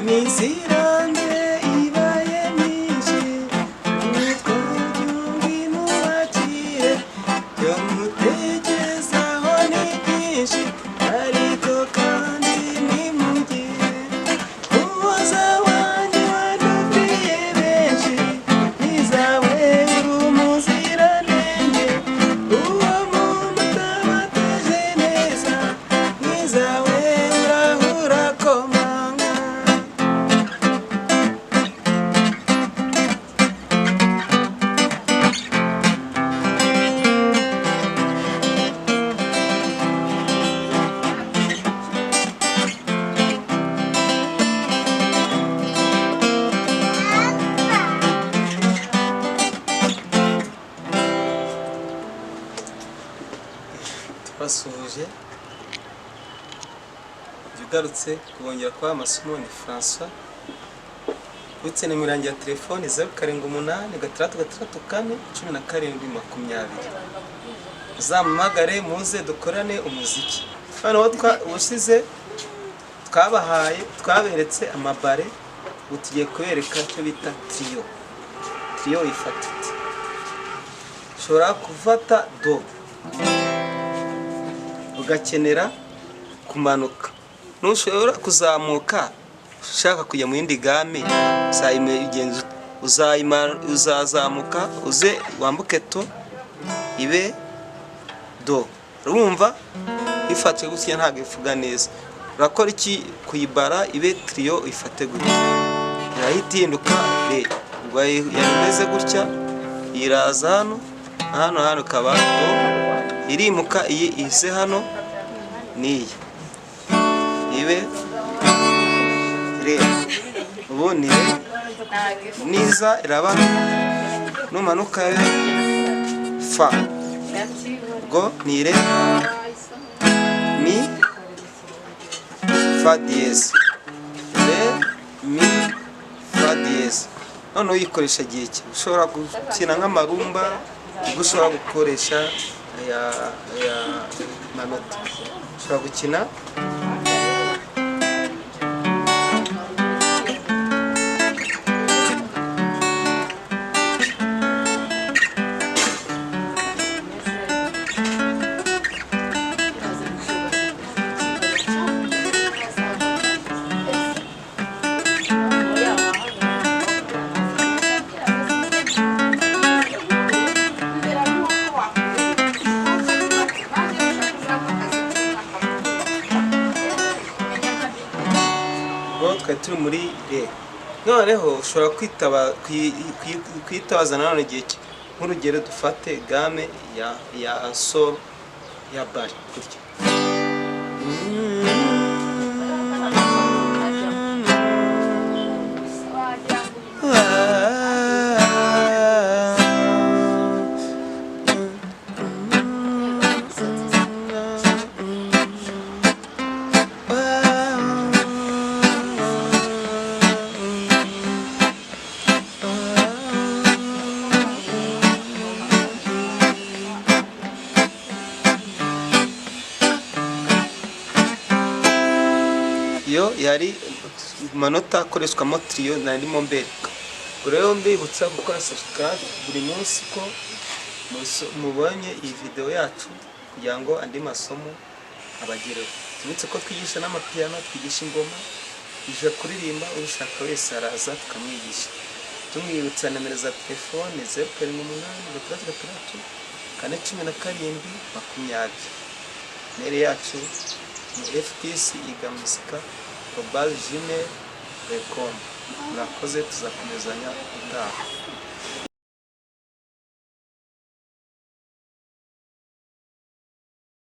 imizirange ibaye myinshi utwabyumva inubakire byo mutekerezaho ni byinshi ariko kandi ni mu gihe umuhoza wanjye wadufitiye benshi n'izawe uri umuziranenge uwo muntu utabateje neza n'izawe urahura komanga. Basuhuje ugarutse kubongera kwa amasomo ni François utse nimero yanjye ya telefone 0786641720 uzampamagare muze dukorane umuziki. Hano ushize twaberetse amabare utugiye kubereka cyo bita trio ifatute. Ushobora kuvata do ugakenera kumanuka, nushobora kuzamuka ushaka kujya mu yindi game uzazamuka uze wambuke to ibe do. Urumva ifate gutya ntabwo ivuga neza. Urakora iki kuyibara ibe trio ifate gutya irahita ihinduka re. Ubwo yameze gutya iraza hano kaba do irimuka iyi ise hano niyi ibe re. Ubu ni re niza iraba numanuka fa. Go ni re mi fa diez re mi fa diez. None uyikoresha gihe ki ushobora gukina nk'amarumba, ushobora gukoresha ya manota, ushobora gukina turi muri re. Noneho ushobora kwitabaza nanone igihe nk'urugero dufate game ya sol ya bar gutya. Yo yari manota akoreshwamo trio narimo mbereka. Rero mbibutsa gukora subscribe buri munsi ko mubonye iyi video yacu kugira ngo andi masomo abagereho. Tubitse ko twigisha n'amapiano, twigisha ingoma, ije kuririmba ubishaka wese araza tukamwigisha. Tumwibutsa nimero za telefone 0786461720. Mere yacu ni fpc@gmail.com. Murakoze tuzakomezanya utaha.